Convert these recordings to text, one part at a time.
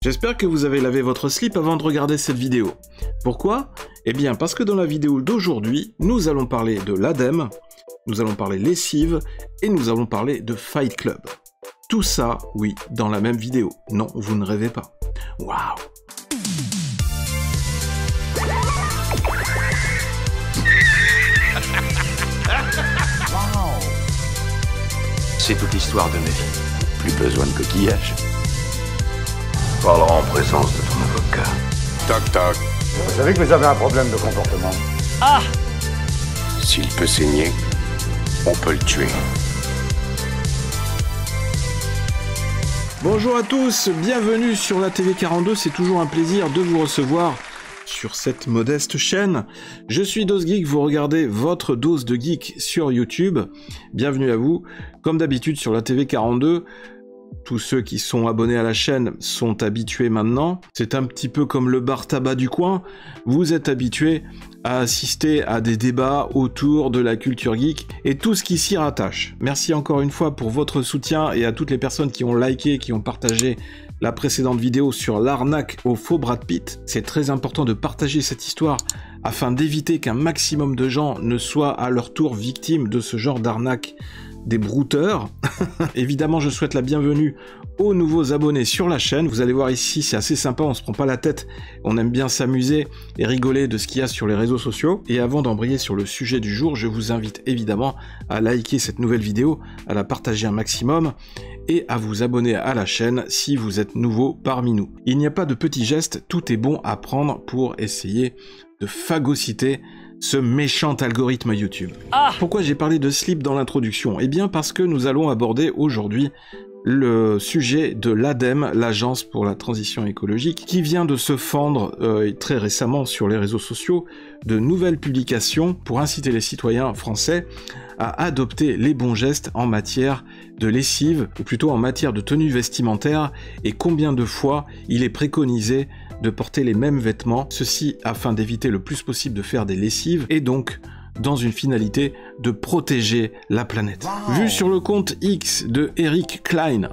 J'espère que vous avez lavé votre slip avant de regarder cette vidéo. Pourquoi? Eh bien parce que dans la vidéo d'aujourd'hui, nous allons parler de l'ADEME, nous allons parler lessive et nous allons parler de Fight Club. Tout ça, oui, dans la même vidéo. Non, vous ne rêvez pas. Waouh! C'est toute l'histoire de ma vie. Plus besoin de coquillage. Parlera en présence de ton avocat. Toc toc. Vous savez que vous avez un problème de comportement. Ah! S'il peut saigner, on peut le tuer. Bonjour à tous, bienvenue sur la TV42, c'est toujours un plaisir de vous recevoir sur cette modeste chaîne. Je suis DoseGeek, vous regardez votre dose de geek sur YouTube. Bienvenue à vous. Comme d'habitude sur la TV42, tous ceux qui sont abonnés à la chaîne sont habitués maintenant. C'est un petit peu comme le bar tabac du coin. Vous êtes habitués à assister à des débats autour de la culture geek et tout ce qui s'y rattache. Merci encore une fois pour votre soutien et à toutes les personnes qui ont liké, qui ont partagé la précédente vidéo sur l'arnaque au faux Brad Pitt. C'est très important de partager cette histoire afin d'éviter qu'un maximum de gens ne soient à leur tour victimes de ce genre d'arnaque des brouteurs. Évidemment, je souhaite la bienvenue aux nouveaux abonnés sur la chaîne. Vous allez voir ici, c'est assez sympa, on se prend pas la tête, on aime bien s'amuser et rigoler de ce qu'il y a sur les réseaux sociaux. Et avant d'embrayer sur le sujet du jour, je vous invite évidemment à liker cette nouvelle vidéo, à la partager un maximum et à vous abonner à la chaîne si vous êtes nouveau parmi nous. Il n'y a pas de petits gestes, tout est bon à prendre pour essayer de phagocyter ce méchant algorithme YouTube. Pourquoi j'ai parlé de slip dans l'introduction? Eh bien parce que nous allons aborder aujourd'hui le sujet de l'ADEME, l'Agence pour la transition écologique, qui vient de se fendre très récemment sur les réseaux sociaux de nouvelles publications pour inciter les citoyens français à adopter les bons gestes en matière de lessive, ou plutôt en matière de tenue vestimentaire, et combien de fois il est préconisé de porter les mêmes vêtements, ceci afin d'éviter le plus possible de faire des lessives, et donc dans une finalité de protéger la planète. Wow. Vu sur le compte X de Eric Klein,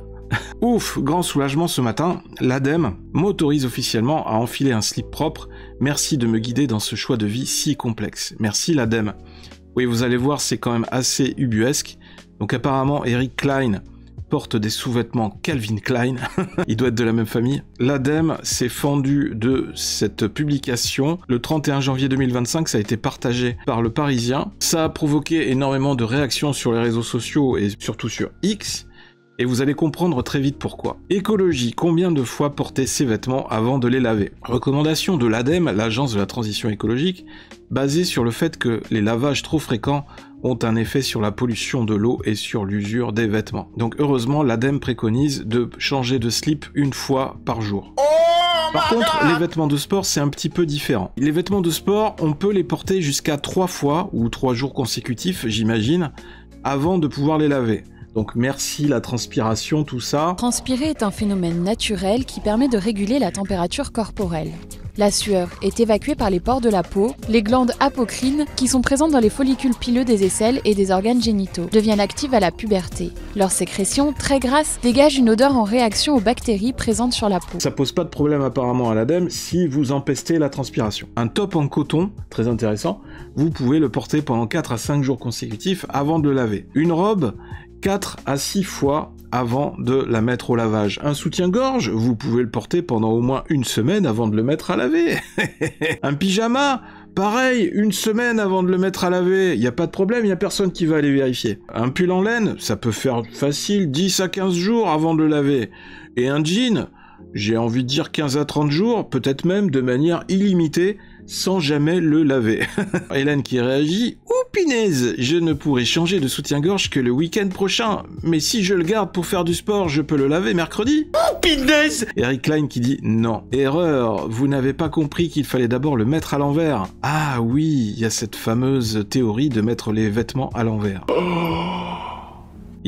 ouf, grand soulagement ce matin, l'ADEME m'autorise officiellement à enfiler un slip propre, merci de me guider dans ce choix de vie si complexe. Merci l'ADEME. Oui, vous allez voir, c'est quand même assez ubuesque. Donc apparemment, Eric Klein porte des sous-vêtements Calvin Klein, il doit être de la même famille. L'ADEME s'est fendu de cette publication. Le 31 janvier 2025, ça a été partagé par Le Parisien. Ça a provoqué énormément de réactions sur les réseaux sociaux et surtout sur X. Et vous allez comprendre très vite pourquoi. Écologie, combien de fois porter ses vêtements avant de les laver? Recommandation de l'ADEME, l'Agence de la transition écologique, basée sur le fait que les lavages trop fréquents ont un effet sur la pollution de l'eau et sur l'usure des vêtements. Donc heureusement, l'ADEME préconise de changer de slip une fois par jour. Par contre, les vêtements de sport, c'est un petit peu différent. Les vêtements de sport, on peut les porter jusqu'à 3 fois, ou 3 jours consécutifs, j'imagine, avant de pouvoir les laver. Donc merci la transpiration, tout ça. Transpirer est un phénomène naturel qui permet de réguler la température corporelle. La sueur est évacuée par les pores de la peau, les glandes apocrines, qui sont présentes dans les follicules pileux des aisselles et des organes génitaux, deviennent actives à la puberté. Leur sécrétion, très grasse, dégage une odeur en réaction aux bactéries présentes sur la peau. Ça pose pas de problème apparemment à l'ADEME si vous empestez la transpiration. Un top en coton, très intéressant, vous pouvez le porter pendant 4 à 5 jours consécutifs avant de le laver. Une robe, 4 à 6 fois avant de la mettre au lavage. Un soutien-gorge, vous pouvez le porter pendant au moins 1 semaine avant de le mettre à laver. Un pyjama, pareil, 1 semaine avant de le mettre à laver. Il n'y a pas de problème, il n'y a personne qui va aller vérifier. Un pull en laine, ça peut faire facile 10 à 15 jours avant de le laver. Et un jean, j'ai envie de dire 15 à 30 jours, peut-être même de manière illimitée, sans jamais le laver. Hélène qui réagit, « Oh punaise, je ne pourrai changer de soutien-gorge que le week-end prochain, mais si je le garde pour faire du sport, je peux le laver mercredi ?» Oh punaise. Eric Klein qui dit, « Non, erreur, vous n'avez pas compris qu'il fallait d'abord le mettre à l'envers. » Ah oui, il y a cette fameuse théorie de mettre les vêtements à l'envers.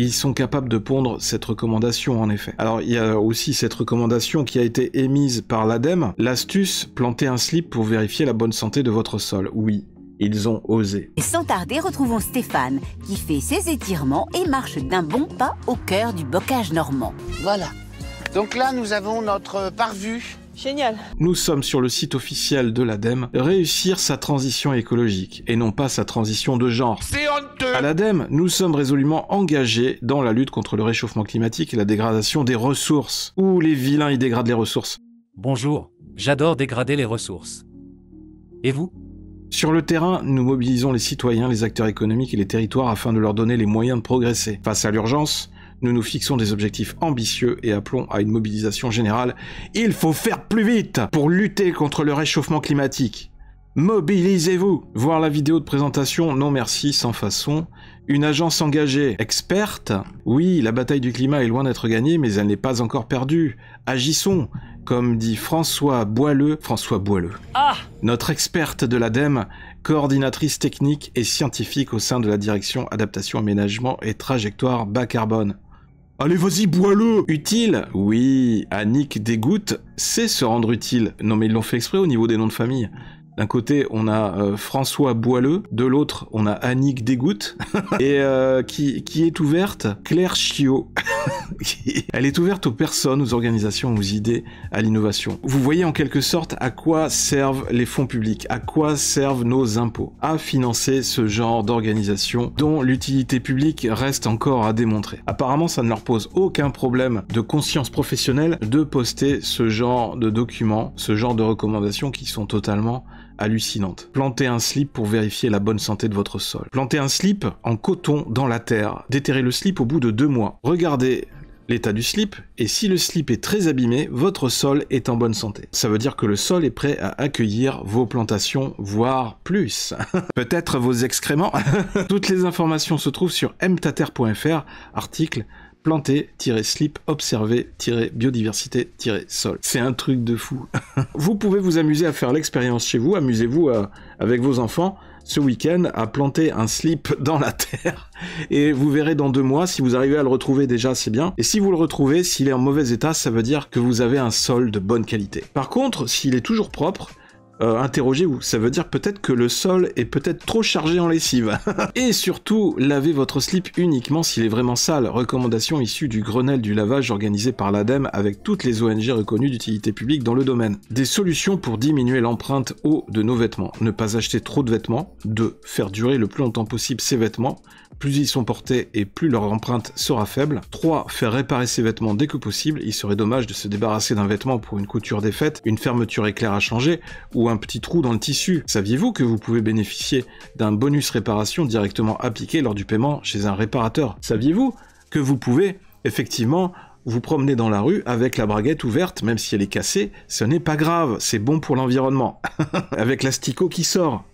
Ils sont capables de pondre cette recommandation en effet. Alors il y a aussi cette recommandation qui a été émise par l'ADEME, l'astuce, planter un slip pour vérifier la bonne santé de votre sol. Oui, ils ont osé. Et sans tarder, retrouvons Stéphane, qui fait ses étirements et marche d'un bon pas au cœur du bocage normand. Voilà. Donc là, nous avons notre pare-vue. Génial. Nous sommes sur le site officiel de l'ADEME, réussir sa transition écologique, et non pas sa transition de genre. C'est honteux. À l'ADEME, nous sommes résolument engagés dans la lutte contre le réchauffement climatique et la dégradation des ressources. Ouh, les vilains, ils dégradent les ressources. Bonjour, j'adore dégrader les ressources. Et vous ? Sur le terrain, nous mobilisons les citoyens, les acteurs économiques et les territoires afin de leur donner les moyens de progresser. Face à l'urgence, nous nous fixons des objectifs ambitieux et appelons à une mobilisation générale. Il faut faire plus vite pour lutter contre le réchauffement climatique. Mobilisez-vous. Voir la vidéo de présentation, non merci, sans façon. Une agence engagée, experte. Oui, la bataille du climat est loin d'être gagnée, mais elle n'est pas encore perdue. Agissons, comme dit François Boileux. Ah ! Notre experte de l'ADEME, coordinatrice technique et scientifique au sein de la direction adaptation, aménagement et trajectoire bas carbone. Allez, vas-y, Boileux! Utile? Oui, Annick Desgouttes sait se rendre utile. Non mais ils l'ont fait exprès au niveau des noms de famille. D'un côté, on a François Boileux, de l'autre, on a Annick Desgouttes, et qui est ouverte, Claire Chiot. Elle est ouverte aux personnes, aux organisations, aux idées, à l'innovation. Vous voyez en quelque sorte à quoi servent les fonds publics, à quoi servent nos impôts, à financer ce genre d'organisation dont l'utilité publique reste encore à démontrer. Apparemment, ça ne leur pose aucun problème de conscience professionnelle de poster ce genre de documents, ce genre de recommandations qui sont totalement hallucinante. Plantez un slip pour vérifier la bonne santé de votre sol. Plantez un slip en coton dans la terre. Déterrez le slip au bout de 2 mois. Regardez l'état du slip, et si le slip est très abîmé, votre sol est en bonne santé. Ça veut dire que le sol est prêt à accueillir vos plantations, voire plus. Peut-être vos excréments. Toutes les informations se trouvent sur mtater.fr, article planter-slip, observer-biodiversité-sol. C'est un truc de fou. Vous pouvez vous amuser à faire l'expérience chez vous, amusez-vous avec vos enfants ce week-end à planter un slip dans la terre et vous verrez dans 2 mois, si vous arrivez à le retrouver déjà, c'est bien. Et si vous le retrouvez, s'il est en mauvais état, ça veut dire que vous avez un sol de bonne qualité. Par contre, s'il est toujours propre, interrogez-vous, ça veut dire peut-être que le sol est peut-être trop chargé en lessive. Et surtout, lavez votre slip uniquement s'il est vraiment sale. Recommandation issue du Grenelle du lavage organisé par l'ADEME avec toutes les ONG reconnues d'utilité publique dans le domaine. Des solutions pour diminuer l'empreinte eau de nos vêtements. Ne pas acheter trop de vêtements. 2. Faire durer le plus longtemps possible ces vêtements. Plus ils sont portés et plus leur empreinte sera faible. 3. Faire réparer ses vêtements dès que possible. Il serait dommage de se débarrasser d'un vêtement pour une couture défaite, une fermeture éclair à changer ou un petit trou dans le tissu. Saviez-vous que vous pouvez bénéficier d'un bonus réparation directement appliqué lors du paiement chez un réparateur? Saviez-vous que vous pouvez effectivement vous promener dans la rue avec la braguette ouverte, même si elle est cassée, ce n'est pas grave, c'est bon pour l'environnement. Avec l'asticot qui sort.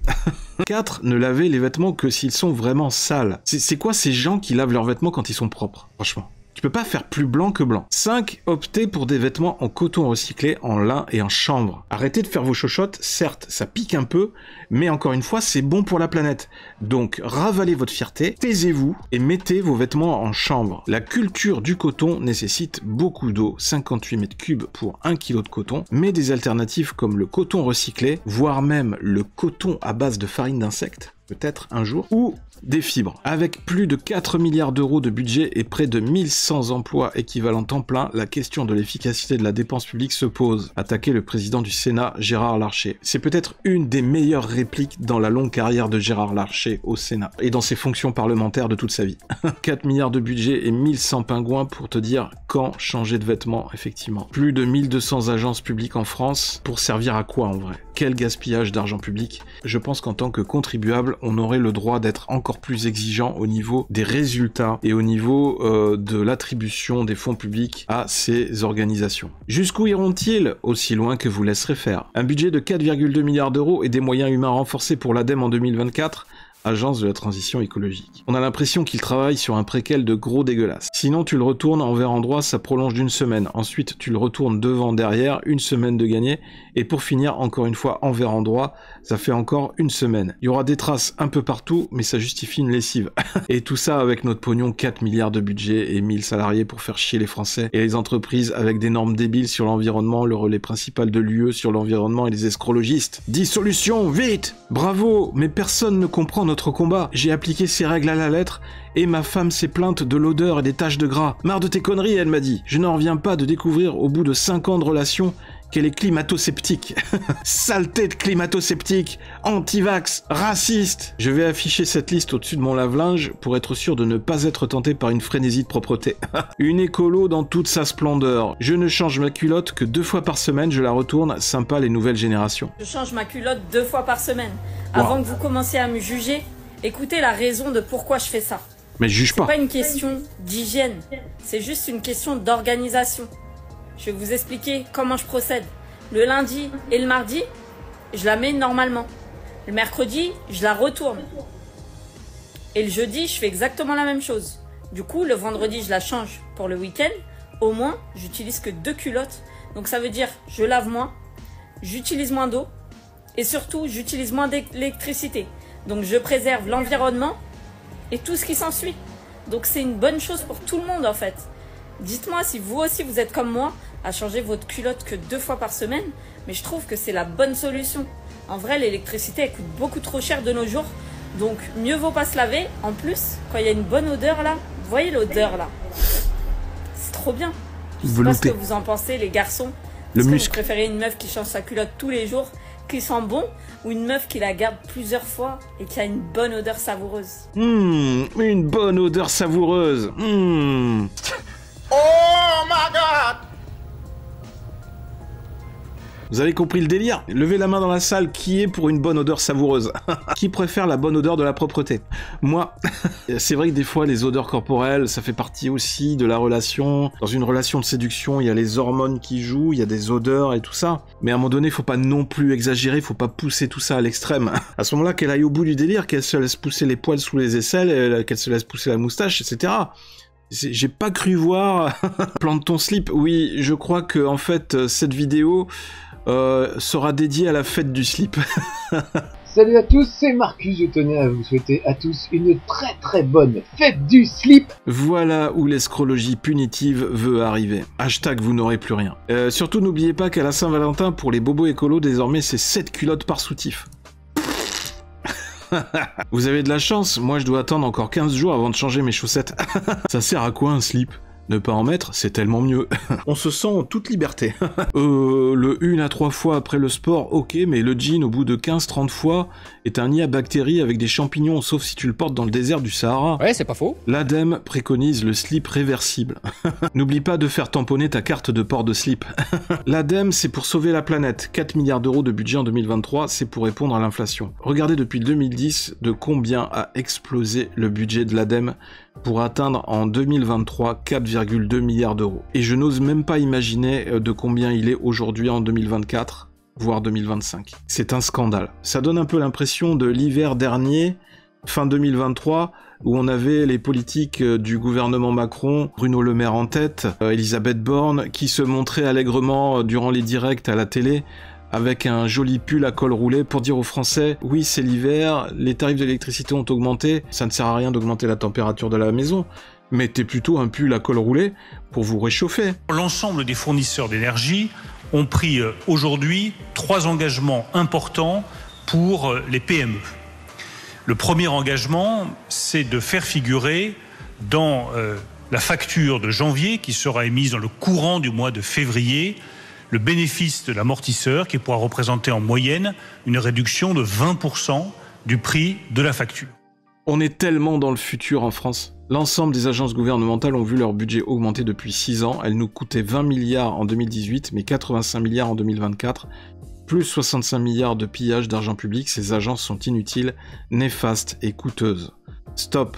4. Ne lavez les vêtements que s'ils sont vraiment sales. C'est quoi ces gens qui lavent leurs vêtements quand ils sont propres? Franchement. Tu peux pas faire plus blanc que blanc. 5. Optez pour des vêtements en coton recyclé, en lin et en chanvre. Arrêtez de faire vos chochottes, certes, ça pique un peu, mais encore une fois, c'est bon pour la planète. Donc, ravalez votre fierté, taisez-vous et mettez vos vêtements en chanvre. La culture du coton nécessite beaucoup d'eau, 58 mètres cubes pour 1 kg de coton, mais des alternatives comme le coton recyclé, voire même le coton à base de farine d'insectes, peut-être un jour, ou des fibres. Avec plus de 4 milliards d'euros de budget et près de 1100 emplois équivalents temps plein, la question de l'efficacité de la dépense publique se pose. Attaquer le président du Sénat, Gérard Larcher. C'est peut-être une des meilleures répliques dans la longue carrière de Gérard Larcher au Sénat et dans ses fonctions parlementaires de toute sa vie. 4 milliards de budget et 1100 pingouins pour te dire quand changer de vêtements, effectivement. Plus de 1200 agences publiques en France, pour servir à quoi en vrai? Quel gaspillage d'argent public? Je pense qu'en tant que contribuable, on aurait le droit d'être encore plus exigeant au niveau des résultats et au niveau de l'attribution des fonds publics à ces organisations. Jusqu'où iront-ils? Aussi loin que vous laisserez faire. Un budget de 4,2 milliards d'euros et des moyens humains renforcés pour l'ADEME en 2024, agence de la transition écologique. On a l'impression qu'il travaille sur un préquel de gros dégueulasse. Sinon, tu le retournes envers endroit, ça prolonge d'1 semaine. Ensuite, tu le retournes devant, derrière, 1 semaine de gagné. Et pour finir, encore une fois, envers endroit, ça fait encore 1 semaine. Il y aura des traces un peu partout, mais ça justifie une lessive. Et tout ça avec notre pognon, 4 milliards de budget et 1000 salariés pour faire chier les Français et les entreprises avec des normes débiles sur l'environnement, le relais principal de l'UE sur l'environnement et les escrologistes. Dissolution, vite! Bravo, mais personne ne comprend notre notre combat. J'ai appliqué ces règles à la lettre et ma femme s'est plainte de l'odeur et des taches de gras. Marre de tes conneries, elle m'a dit. Je n'en reviens pas de découvrir au bout de 5 ans de relation qu'elle est climato-sceptique. Saleté de climato-sceptique, anti-vax, raciste. Je vais afficher cette liste au-dessus de mon lave-linge pour être sûr de ne pas être tenté par une frénésie de propreté. Une écolo dans toute sa splendeur. Je ne change ma culotte que 2 fois par semaine, je la retourne, sympa les nouvelles générations. Je change ma culotte 2 fois par semaine. Wow. Avant que vous commenciez à me juger, écoutez la raison de pourquoi je fais ça. Mais je juge pas. C'est pas une question d'hygiène, c'est juste une question d'organisation. Je vais vous expliquer comment je procède. Le lundi et le mardi, je la mets normalement. Le mercredi, je la retourne. Et le jeudi, je fais exactement la même chose. Du coup, le vendredi, je la change pour le week-end. Au moins, j'utilise que 2 culottes. Donc ça veut dire, je lave moins, j'utilise moins d'eau et surtout, j'utilise moins d'électricité. Donc je préserve l'environnement et tout ce qui s'ensuit. Donc c'est une bonne chose pour tout le monde en fait. Dites-moi si vous aussi vous êtes comme moi à changer votre culotte que 2 fois par semaine, mais je trouve que c'est la bonne solution. En vrai, l'électricité elle coûte beaucoup trop cher de nos jours, donc mieux vaut pas se laver. En plus, quand il y a une bonne odeur là, vous voyez l'odeur là, c'est trop bien. Je sais pas ce que vous en pensez les garçons. Est-ce que vous préférez une meuf qui change sa culotte tous les jours, qui sent bon, ou une meuf qui la garde plusieurs fois et qui a une bonne odeur savoureuse? Une bonne odeur savoureuse. Oh my god! Vous avez compris le délire? Levez la main dans la salle, qui est pour une bonne odeur savoureuse? Qui préfère la bonne odeur de la propreté? Moi, c'est vrai que des fois les odeurs corporelles, ça fait partie aussi de la relation. Dans une relation de séduction, il y a les hormones qui jouent, il y a des odeurs et tout ça. Mais à un moment donné, faut pas non plus exagérer, faut pas pousser tout ça à l'extrême. À ce moment-là, qu'elle aille au bout du délire, qu'elle se laisse pousser les poils sous les aisselles, qu'elle se laisse pousser la moustache, etc. J'ai pas cru voir plante ton slip. Oui, je crois que en fait cette vidéo sera dédiée à la fête du slip. Salut à tous, c'est Marcus, je tenais à vous souhaiter à tous une très bonne fête du slip. Voilà où l'escrologie punitive veut arriver. Hashtag vous n'aurez plus rien. Surtout n'oubliez pas qu'à la Saint-Valentin, pour les bobos écolos, désormais c'est 7 culottes par soutif. Vous avez de la chance, moi je dois attendre encore 15 jours avant de changer mes chaussettes. Ça sert à quoi un slip? Ne pas en mettre, c'est tellement mieux. On se sent en toute liberté. Le 1 à 3 fois après le sport, ok, mais le jean au bout de 15-30 fois est un nid à bactéries avec des champignons, sauf si tu le portes dans le désert du Sahara. Ouais, c'est pas faux. L'ADEME préconise le slip réversible. N'oublie pas de faire tamponner ta carte de port de slip. L'ADEME, c'est pour sauver la planète. 4 milliards d'euros de budget en 2023, c'est pour répondre à l'inflation. Regardez depuis 2010 de combien a explosé le budget de l'ADEME pour atteindre en 2023 4,2 milliards d'euros. Et je n'ose même pas imaginer de combien il est aujourd'hui en 2024, voire 2025. C'est un scandale. Ça donne un peu l'impression de l'hiver dernier, fin 2023, où on avait les politiques du gouvernement Macron, Bruno Le Maire en tête, Elisabeth Borne, qui se montraient allègrement durant les directs à la télé, avec un joli pull à col roulé pour dire aux Français « Oui, c'est l'hiver, les tarifs de l'électricité ont augmenté, ça ne sert à rien d'augmenter la température de la maison, mettez plutôt un pull à col roulé pour vous réchauffer. » L'ensemble des fournisseurs d'énergie ont pris aujourd'hui 3 engagements importants pour les PME. Le premier engagement, c'est de faire figurer dans la facture de janvier, qui sera émise dans le courant du mois de février, le bénéfice de l'amortisseur qui pourra représenter en moyenne une réduction de 20% du prix de la facture. On est tellement dans le futur en France. L'ensemble des agences gouvernementales ont vu leur budget augmenter depuis 6 ans. Elles nous coûtaient 20 milliards en 2018, mais 85 milliards en 2024. Plus 65 milliards de pillage d'argent public. Ces agences sont inutiles, néfastes et coûteuses. Stop.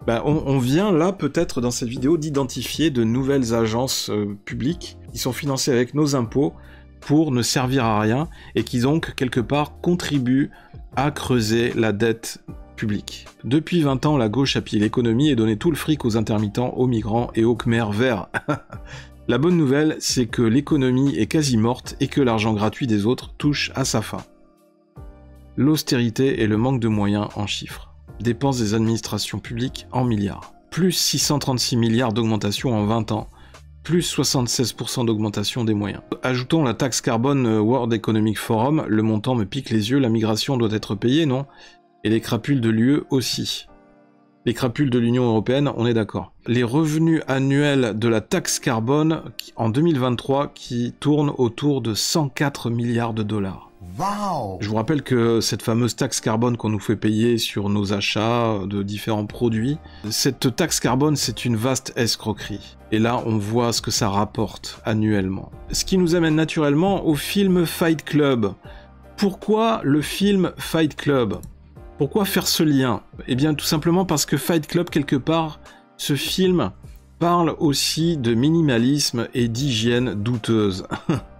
On vient là peut-être dans cette vidéo d'identifier de nouvelles agences publiques qui sont financées avec nos impôts pour ne servir à rien et qui donc quelque part contribuent à creuser la dette publique. Depuis 20 ans, la gauche a pillé l'économie et donné tout le fric aux intermittents, aux migrants et aux Khmers verts. La bonne nouvelle, c'est que l'économie est quasi morte et que l'argent gratuit des autres touche à sa fin. L'austérité et le manque de moyens en chiffres. Dépenses des administrations publiques en milliards. Plus 636 milliards d'augmentation en 20 ans. Plus 76% d'augmentation des moyens. Ajoutons la taxe carbone World Economic Forum, le montant me pique les yeux, la migration doit être payée, non? Et les crapules de l'UE aussi. Les crapules de l'Union Européenne, on est d'accord. Les revenus annuels de la taxe carbone en 2023 qui tournent autour de 104 milliards de dollars. Wow. Je vous rappelle que cette fameuse taxe carbone qu'on nous fait payer sur nos achats de différents produits, cette taxe carbone, c'est une vaste escroquerie. Et là, on voit ce que ça rapporte annuellement. Ce qui nous amène naturellement au film Fight Club. Pourquoi le film Fight Club ? Pourquoi faire ce lien? Eh bien, tout simplement parce que Fight Club, quelque part, ce film parle aussi de minimalisme et d'hygiène douteuse.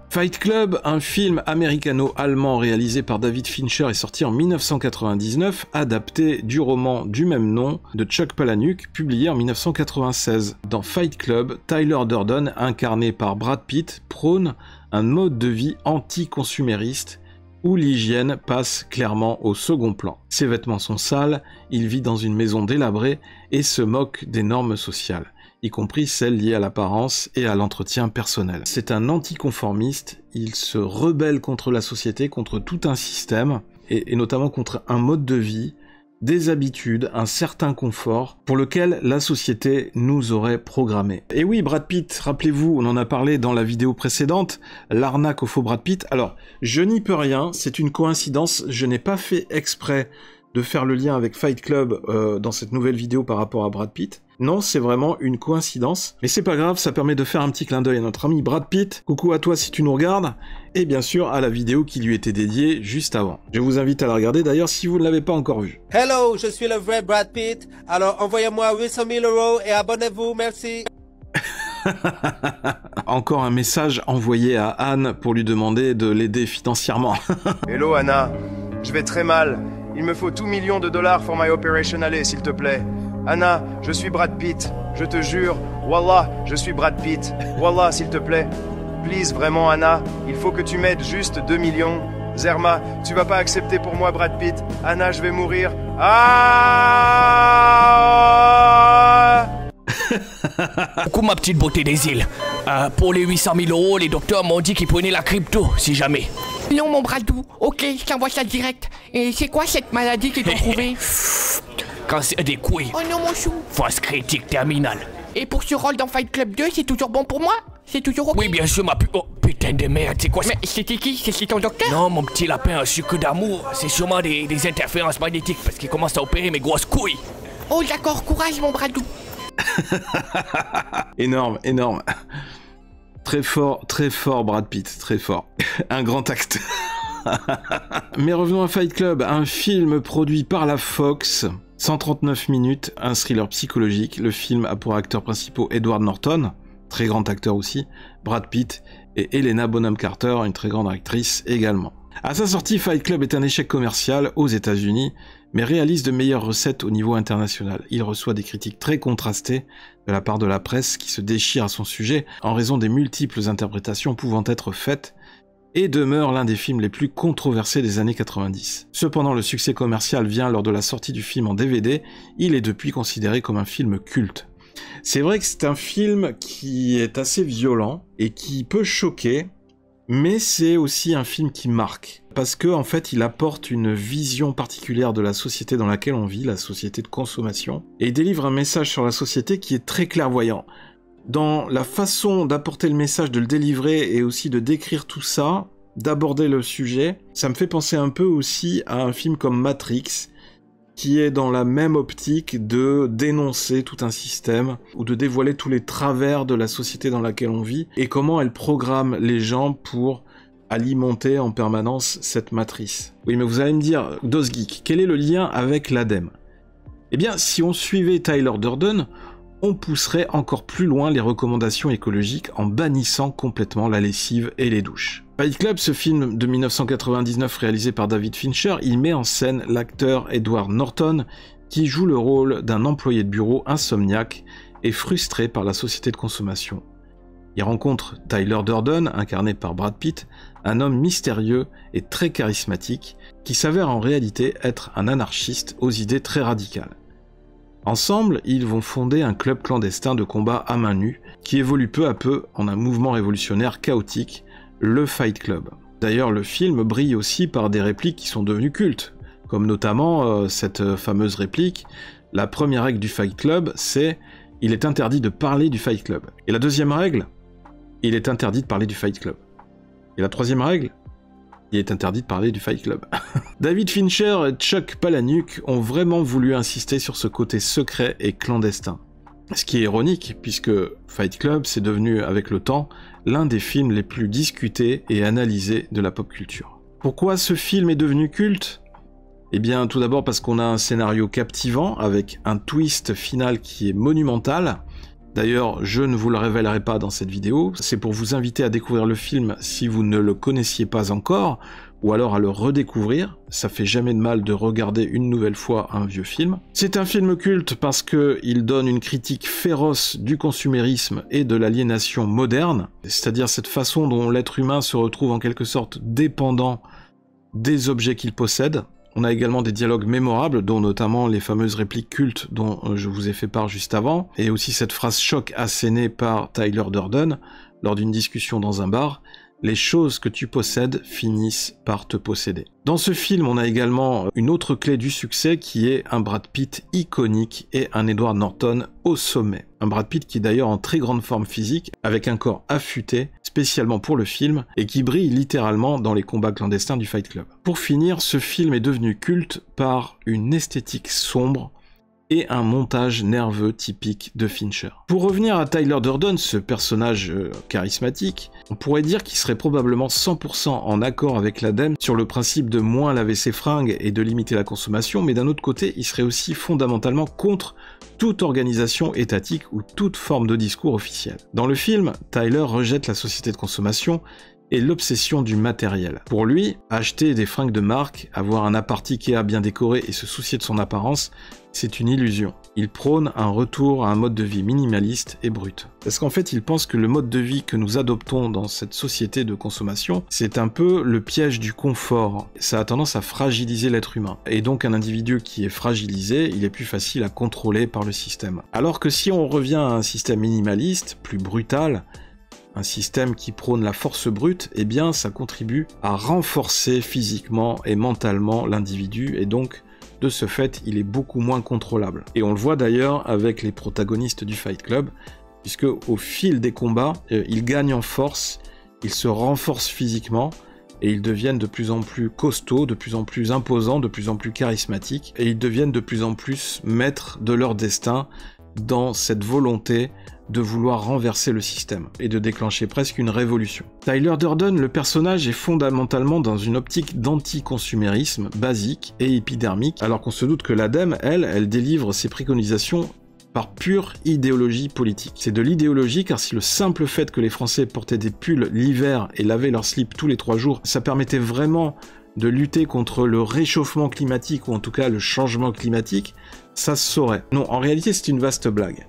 Fight Club, un film américano-allemand réalisé par David Fincher et sorti en 1999, adapté du roman du même nom de Chuck Palahniuk, publié en 1996. Dans Fight Club, Tyler Durden, incarné par Brad Pitt, prône un mode de vie anti-consumériste où l'hygiène passe clairement au second plan. Ses vêtements sont sales, il vit dans une maison délabrée et se moque des normes sociales, y compris celles liées à l'apparence et à l'entretien personnel. C'est un anticonformiste, il se rebelle contre la société, contre tout un système, et notamment contre un mode de vie, des habitudes, un certain confort, pour lequel la société nous aurait programmé. Et oui, Brad Pitt, rappelez-vous, on en a parlé dans la vidéo précédente, l'arnaque au faux Brad Pitt. Alors, je n'y peux rien, c'est une coïncidence, je n'ai pas fait exprès de faire le lien avec Fight Club dans cette nouvelle vidéo par rapport à Brad Pitt. Non, c'est vraiment une coïncidence, mais c'est pas grave, ça permet de faire un petit clin d'œil à notre ami Brad Pitt. Coucou à toi si tu nous regardes, et bien sûr à la vidéo qui lui était dédiée juste avant. Je vous invite à la regarder d'ailleurs si vous ne l'avez pas encore vue. Hello, je suis le vrai Brad Pitt, alors envoyez-moi 800 000 € et abonnez-vous, merci. Encore un message envoyé à Anne pour lui demander de l'aider financièrement. Hello Anna, je vais très mal. Il me faut $2 millions for my operation, allez s'il te plaît. Anna, je suis Brad Pitt, je te jure. Wallah, je suis Brad Pitt. Wallah, s'il te plaît. Please, vraiment Anna, il faut que tu m'aides juste 2 millions. Zerma, tu vas pas accepter pour moi Brad Pitt. Anna, je vais mourir. Ah! Coucou ma petite beauté des îles. Pour les 800 000 €, les docteurs m'ont dit qu'ils prenaient la crypto, si jamais. Non mon Bradou, ok, je t'envoie ça direct. Et c'est quoi cette maladie qu'ils t'ont trouvée? Cancer des couilles. Oh non mon chou. Phase critique terminale. Et pour ce rôle dans Fight Club 2, c'est toujours bon pour moi? C'est toujours ok? Oui bien sûr ma oh putain de merde, c'est quoi ça? Mais c'était qui? C'est ton docteur? Non mon petit lapin à sucre d'amour, c'est sûrement des interférences magnétiques parce qu'il commence à opérer mes grosses couilles. Oh d'accord, courage mon Bradou. Énorme, énorme. Très fort Brad Pitt, très fort. Un grand acte. Mais revenons à Fight Club, un film produit par la Fox, 139 minutes, un thriller psychologique. Le film a pour acteurs principaux Edward Norton, très grand acteur aussi, Brad Pitt et Helena Bonham Carter, une très grande actrice également. À sa sortie, Fight Club est un échec commercial aux États-Unis, mais réalise de meilleures recettes au niveau international. Il reçoit des critiques très contrastées de la part de la presse qui se déchire à son sujet en raison des multiples interprétations pouvant être faites et demeure l'un des films les plus controversés des années 90. Cependant, le succès commercial vient lors de la sortie du film en DVD, il est depuis considéré comme un film culte. C'est vrai que c'est un film qui est assez violent et qui peut choquer, mais c'est aussi un film qui marque, parce que en fait il apporte une vision particulière de la société dans laquelle on vit, la société de consommation, et il délivre un message sur la société qui est très clairvoyant. Dans la façon d'apporter le message, de le délivrer, et aussi de décrire tout ça, d'aborder le sujet, ça me fait penser un peu aussi à un film comme Matrix, qui est dans la même optique de dénoncer tout un système, ou de dévoiler tous les travers de la société dans laquelle on vit, et comment elle programme les gens pour alimenter en permanence cette matrice. Oui, mais vous allez me dire, DosGeek, quel est le lien avec l'ADEME? Eh bien, si on suivait Tyler Durden, on pousserait encore plus loin les recommandations écologiques en bannissant complètement la lessive et les douches. Fight Club, ce film de 1999 réalisé par David Fincher, il met en scène l'acteur Edward Norton qui joue le rôle d'un employé de bureau insomniaque et frustré par la société de consommation. Il rencontre Tyler Durden, incarné par Brad Pitt, un homme mystérieux et très charismatique qui s'avère en réalité être un anarchiste aux idées très radicales. Ensemble, ils vont fonder un club clandestin de combat à main nue qui évolue peu à peu en un mouvement révolutionnaire chaotique, le Fight Club. D'ailleurs, le film brille aussi par des répliques qui sont devenues cultes, comme notamment cette fameuse réplique. La première règle du Fight Club, c'est « il est interdit de parler du Fight Club ». Et la deuxième règle, il est interdit de parler du Fight Club. Et la troisième règle, il est interdit de parler du Fight Club. David Fincher et Chuck Palahniuk ont vraiment voulu insister sur ce côté secret et clandestin. Ce qui est ironique, puisque Fight Club, c'est devenu, avec le temps, l'un des films les plus discutés et analysés de la pop culture. Pourquoi ce film est devenu culte ? Eh bien, tout d'abord parce qu'on a un scénario captivant, avec un twist final qui est monumental. D'ailleurs, je ne vous le révélerai pas dans cette vidéo, c'est pour vous inviter à découvrir le film si vous ne le connaissiez pas encore, ou alors à le redécouvrir, ça fait jamais de mal de regarder une nouvelle fois un vieux film. C'est un film culte parce qu'il donne une critique féroce du consumérisme et de l'aliénation moderne, c'est-à-dire cette façon dont l'être humain se retrouve en quelque sorte dépendant des objets qu'il possède. On a également des dialogues mémorables, dont notamment les fameuses répliques cultes dont je vous ai fait part juste avant, et aussi cette phrase choc assénée par Tyler Durden lors d'une discussion dans un bar. Les choses que tu possèdes finissent par te posséder. Dans ce film, on a également une autre clé du succès qui est un Brad Pitt iconique et un Edward Norton au sommet. Un Brad Pitt qui est d'ailleurs en très grande forme physique, avec un corps affûté, spécialement pour le film, et qui brille littéralement dans les combats clandestins du Fight Club. Pour finir, ce film est devenu culte par une esthétique sombre, et un montage nerveux typique de Fincher. Pour revenir à Tyler Durden, ce personnage charismatique, on pourrait dire qu'il serait probablement 100% en accord avec l'ADEME sur le principe de moins laver ses fringues et de limiter la consommation, mais d'un autre côté, il serait aussi fondamentalement contre toute organisation étatique ou toute forme de discours officiel. Dans le film, Tyler rejette la société de consommation et l'obsession du matériel. Pour lui, acheter des fringues de marque, avoir un appart Ikea bien décoré et se soucier de son apparence, c'est une illusion. Il prône un retour à un mode de vie minimaliste et brut. Parce qu'en fait, il pense que le mode de vie que nous adoptons dans cette société de consommation, c'est un peu le piège du confort. Ça a tendance à fragiliser l'être humain. Et donc un individu qui est fragilisé, il est plus facile à contrôler par le système. Alors que si on revient à un système minimaliste, plus brutal, un système qui prône la force brute, eh bien ça contribue à renforcer physiquement et mentalement l'individu, et donc de ce fait il est beaucoup moins contrôlable. Et on le voit d'ailleurs avec les protagonistes du Fight Club, puisque au fil des combats, ils gagnent en force, ils se renforcent physiquement, et ils deviennent de plus en plus costauds, de plus en plus imposants, de plus en plus charismatiques, et ils deviennent de plus en plus maîtres de leur destin dans cette volonté de vouloir renverser le système et de déclencher presque une révolution. Tyler Durden, le personnage, est fondamentalement dans une optique d'anti-consumérisme basique et épidermique, alors qu'on se doute que l'ADEME, elle délivre ses préconisations par pure idéologie politique. C'est de l'idéologie car si le simple fait que les Français portaient des pulls l'hiver et lavaient leurs slips tous les 3 jours, ça permettait vraiment de lutter contre le réchauffement climatique ou en tout cas le changement climatique, ça se saurait. Non, en réalité c'est une vaste blague.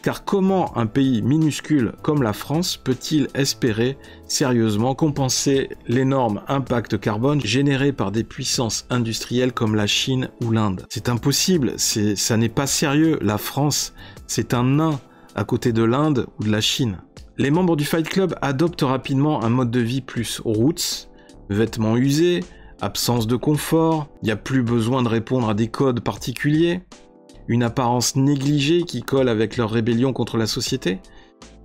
Car comment un pays minuscule comme la France peut-il espérer sérieusement compenser l'énorme impact carbone généré par des puissances industrielles comme la Chine ou l'Inde? C'est impossible, ça n'est pas sérieux. La France, c'est un nain à côté de l'Inde ou de la Chine. Les membres du Fight Club adoptent rapidement un mode de vie plus roots, vêtements usés, absence de confort, il n'y a plus besoin de répondre à des codes particuliers, une apparence négligée qui colle avec leur rébellion contre la société.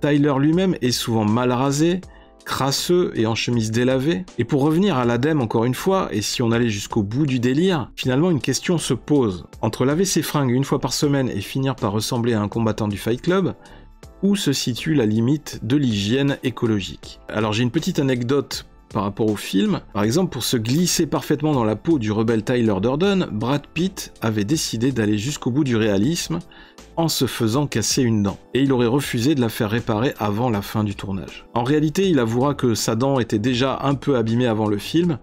Tyler lui-même est souvent mal rasé, crasseux et en chemise délavée. Et pour revenir à l'ADEME encore une fois, et si on allait jusqu'au bout du délire, finalement une question se pose. Entre laver ses fringues une fois par semaine et finir par ressembler à un combattant du Fight Club, où se situe la limite de l'hygiène écologique? Alors j'ai une petite anecdote par rapport au film. Par exemple, pour se glisser parfaitement dans la peau du rebelle Tyler Durden, Brad Pitt avait décidé d'aller jusqu'au bout du réalisme en se faisant casser une dent. Et il aurait refusé de la faire réparer avant la fin du tournage. En réalité, il avouera que sa dent était déjà un peu abîmée avant le film,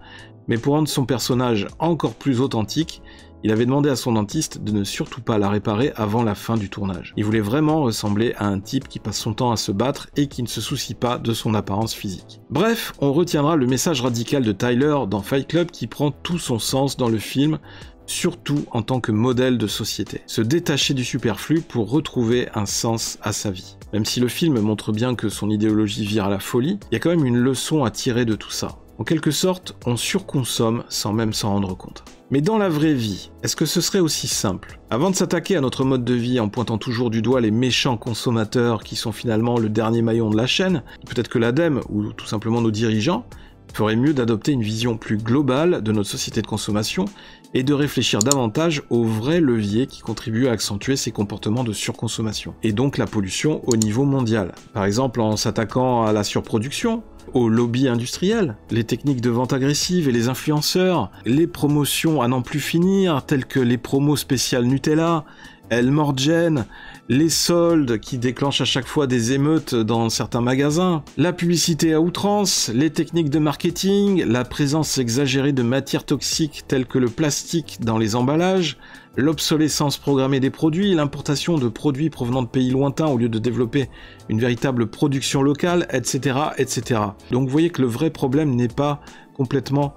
mais pour rendre son personnage encore plus authentique, il avait demandé à son dentiste de ne surtout pas la réparer avant la fin du tournage. Il voulait vraiment ressembler à un type qui passe son temps à se battre et qui ne se soucie pas de son apparence physique. Bref, on retiendra le message radical de Tyler dans Fight Club qui prend tout son sens dans le film, surtout en tant que modèle de société. Se détacher du superflu pour retrouver un sens à sa vie. Même si le film montre bien que son idéologie vire à la folie, il y a quand même une leçon à tirer de tout ça. En quelque sorte, on surconsomme sans même s'en rendre compte. Mais dans la vraie vie, est-ce que ce serait aussi simple? Avant de s'attaquer à notre mode de vie en pointant toujours du doigt les méchants consommateurs qui sont finalement le dernier maillon de la chaîne, peut-être que l'ADEME ou tout simplement nos dirigeants ferait mieux d'adopter une vision plus globale de notre société de consommation et de réfléchir davantage aux vrais leviers qui contribuent à accentuer ces comportements de surconsommation, et donc la pollution au niveau mondial. Par exemple en s'attaquant à la surproduction, aux lobbies industriels, les techniques de vente agressive et les influenceurs, les promotions à n'en plus finir, telles que les promos spéciales Nutella, Elmorgen, les soldes qui déclenchent à chaque fois des émeutes dans certains magasins, la publicité à outrance, les techniques de marketing, la présence exagérée de matières toxiques telles que le plastique dans les emballages, l'obsolescence programmée des produits, l'importation de produits provenant de pays lointains au lieu de développer une véritable production locale, etc., etc. Donc vous voyez que le vrai problème n'est pas complètement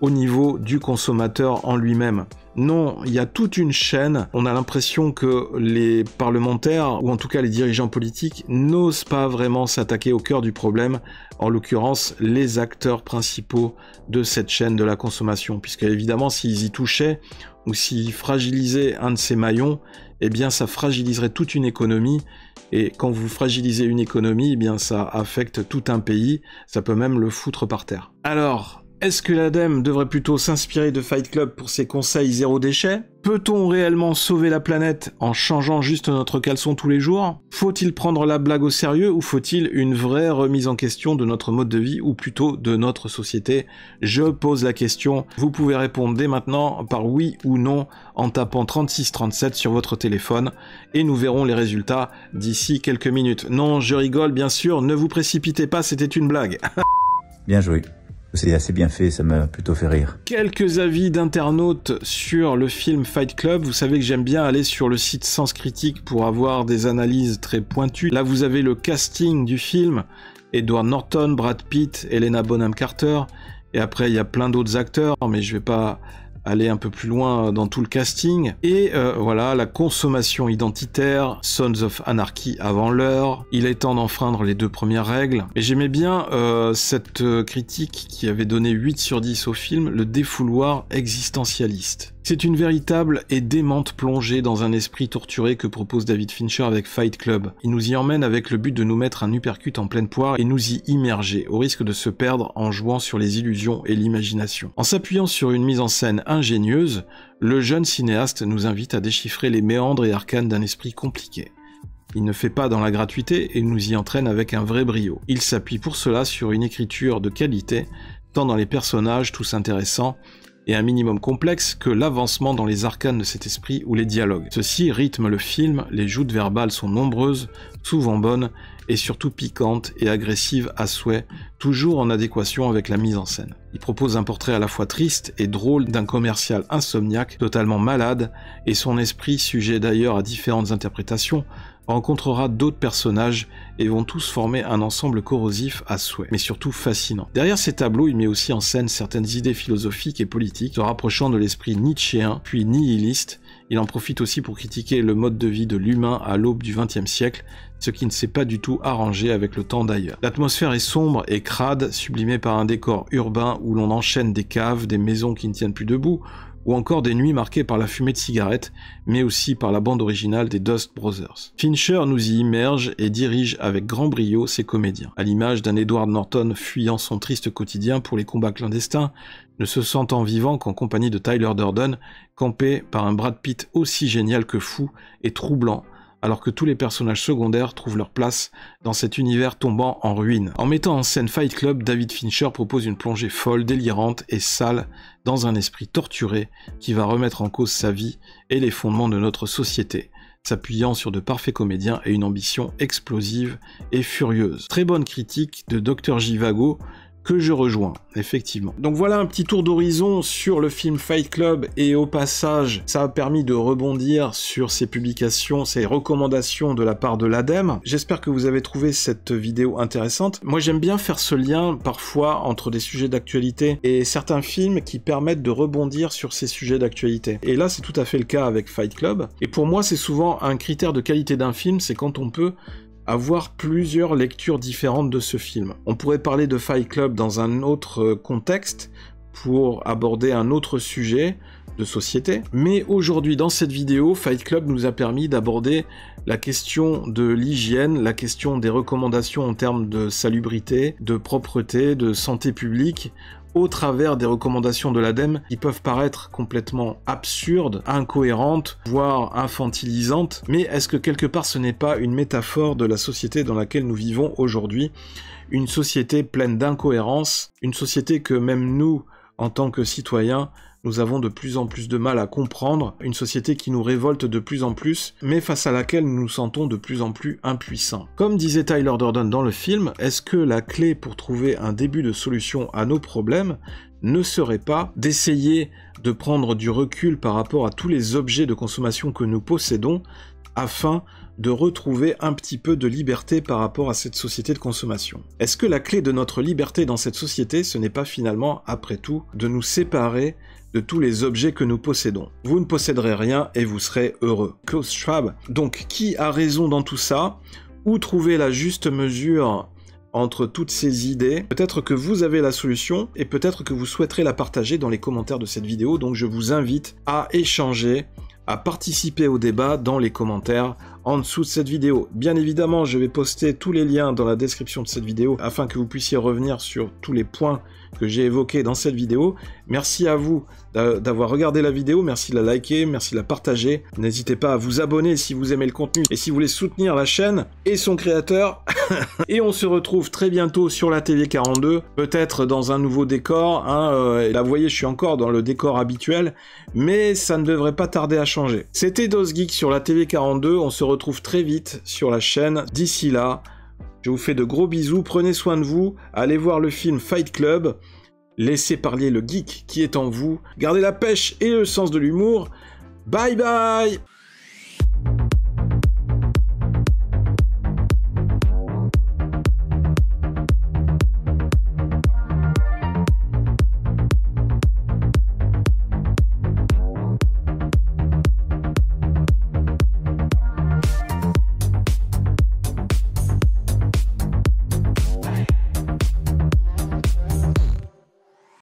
au niveau du consommateur en lui-même. Non, il y a toute une chaîne. On a l'impression que les parlementaires, ou en tout cas les dirigeants politiques, n'osent pas vraiment s'attaquer au cœur du problème, en l'occurrence les acteurs principaux de cette chaîne de la consommation, puisque évidemment s'ils y touchaient, ou s'ils fragilisaient un de ces maillons, eh bien ça fragiliserait toute une économie, et quand vous fragilisez une économie, eh bien ça affecte tout un pays, ça peut même le foutre par terre. Alors, est-ce que l'ADEME devrait plutôt s'inspirer de Fight Club pour ses conseils zéro déchet? Peut-on réellement sauver la planète en changeant juste notre caleçon tous les jours? Faut-il prendre la blague au sérieux ou faut-il une vraie remise en question de notre mode de vie ou plutôt de notre société? Je pose la question, vous pouvez répondre dès maintenant par oui ou non en tapant 3637 sur votre téléphone et nous verrons les résultats d'ici quelques minutes. Non, je rigole bien sûr, ne vous précipitez pas, c'était une blague. Bien joué. C'est assez bien fait, ça m'a plutôt fait rire. Quelques avis d'internautes sur le film Fight Club. Vous savez que j'aime bien aller sur le site Sens Critique pour avoir des analyses très pointues. Là, vous avez le casting du film. Edward Norton, Brad Pitt, Helena Bonham Carter. Et après, il y a plein d'autres acteurs, mais je vais pas aller un peu plus loin dans tout le casting. Et voilà, la consommation identitaire, Sons of Anarchy avant l'heure, il est temps d'enfreindre les 2 premières règles. Et j'aimais bien cette critique qui avait donné 8 sur 10 au film, le défouloir existentialiste. C'est une véritable et démente plongée dans un esprit torturé que propose David Fincher avec Fight Club. Il nous y emmène avec le but de nous mettre un uppercut en pleine poire et nous y immerger, au risque de se perdre en jouant sur les illusions et l'imagination. En s'appuyant sur une mise en scène ingénieuse, le jeune cinéaste nous invite à déchiffrer les méandres et arcanes d'un esprit compliqué. Il ne fait pas dans la gratuité et nous y entraîne avec un vrai brio. Il s'appuie pour cela sur une écriture de qualité, tant dans les personnages tous intéressants, et un minimum complexe que l'avancement dans les arcanes de cet esprit ou les dialogues. Ceci rythme le film, les joutes verbales sont nombreuses, souvent bonnes, et surtout piquantes et agressives à souhait, toujours en adéquation avec la mise en scène. Il propose un portrait à la fois triste et drôle d'un commercial insomniaque, totalement malade, et son esprit, sujet d'ailleurs à différentes interprétations, rencontrera d'autres personnages et vont tous former un ensemble corrosif à souhait, mais surtout fascinant. Derrière ces tableaux, il met aussi en scène certaines idées philosophiques et politiques, se rapprochant de l'esprit nietzschéen, puis nihiliste. Il en profite aussi pour critiquer le mode de vie de l'humain à l'aube du XXe siècle, ce qui ne s'est pas du tout arrangé avec le temps d'ailleurs. L'atmosphère est sombre et crade, sublimée par un décor urbain où l'on enchaîne des caves, des maisons qui ne tiennent plus debout, ou encore des nuits marquées par la fumée de cigarettes, mais aussi par la bande originale des Dust Brothers. Fincher nous y immerge et dirige avec grand brio ses comédiens, à l'image d'un Edward Norton fuyant son triste quotidien pour les combats clandestins, ne se sentant vivant qu'en compagnie de Tyler Durden, campé par un Brad Pitt aussi génial que fou et troublant, alors que tous les personnages secondaires trouvent leur place dans cet univers tombant en ruine. En mettant en scène Fight Club, David Fincher propose une plongée folle, délirante et sale dans un esprit torturé qui va remettre en cause sa vie et les fondements de notre société, s'appuyant sur de parfaits comédiens et une ambition explosive et furieuse. Très bonne critique de Dr. Givago, que je rejoins, effectivement. Donc voilà un petit tour d'horizon sur le film Fight Club, et au passage, ça a permis de rebondir sur ces publications, ces recommandations de la part de l'ADEME. J'espère que vous avez trouvé cette vidéo intéressante. Moi j'aime bien faire ce lien parfois entre des sujets d'actualité et certains films qui permettent de rebondir sur ces sujets d'actualité. Et là c'est tout à fait le cas avec Fight Club, et pour moi c'est souvent un critère de qualité d'un film, c'est quand on peut avoir plusieurs lectures différentes de ce film. On pourrait parler de Fight Club dans un autre contexte, pour aborder un autre sujet de société. Mais aujourd'hui, dans cette vidéo, Fight Club nous a permis d'aborder la question de l'hygiène, la question des recommandations en termes de salubrité, de propreté, de santé publique, au travers des recommandations de l'ADEME qui peuvent paraître complètement absurdes, incohérentes, voire infantilisantes. Mais est-ce que quelque part ce n'est pas une métaphore de la société dans laquelle nous vivons aujourd'hui? Une société pleine d'incohérences, une société que même nous, en tant que citoyens, nous avons de plus en plus de mal à comprendre, une société qui nous révolte de plus en plus, mais face à laquelle nous nous sentons de plus en plus impuissants. Comme disait Tyler Durden dans le film, est-ce que la clé pour trouver un début de solution à nos problèmes ne serait pas d'essayer de prendre du recul par rapport à tous les objets de consommation que nous possédons, afin de retrouver un petit peu de liberté par rapport à cette société de consommation? Est-ce que la clé de notre liberté dans cette société, ce n'est pas finalement, après tout, de nous séparer de tous les objets que nous possédons? Vous ne posséderez rien et vous serez heureux. Klaus Schwab. Donc, qui a raison dans tout ça? Où trouver la juste mesure entre toutes ces idées? Peut-être que vous avez la solution et peut-être que vous souhaiterez la partager dans les commentaires de cette vidéo, donc je vous invite à échanger, à participer au débat dans les commentaires en dessous de cette vidéo. Bien évidemment, je vais poster tous les liens dans la description de cette vidéo afin que vous puissiez revenir sur tous les points que j'ai évoqués dans cette vidéo. Merci à vous d'avoir regardé la vidéo, merci de la liker, merci de la partager. N'hésitez pas à vous abonner si vous aimez le contenu et si vous voulez soutenir la chaîne et son créateur. Et on se retrouve très bientôt sur la TV42, peut-être dans un nouveau décor. Hein, là, vous voyez, je suis encore dans le décor habituel, mais ça ne devrait pas tarder à changer. C'était DosGeek sur la TV42, on se retrouve très vite sur la chaîne. D'ici là, je vous fais de gros bisous, prenez soin de vous, allez voir le film Fight Club, laissez parler le geek qui est en vous, gardez la pêche et le sens de l'humour. Bye bye!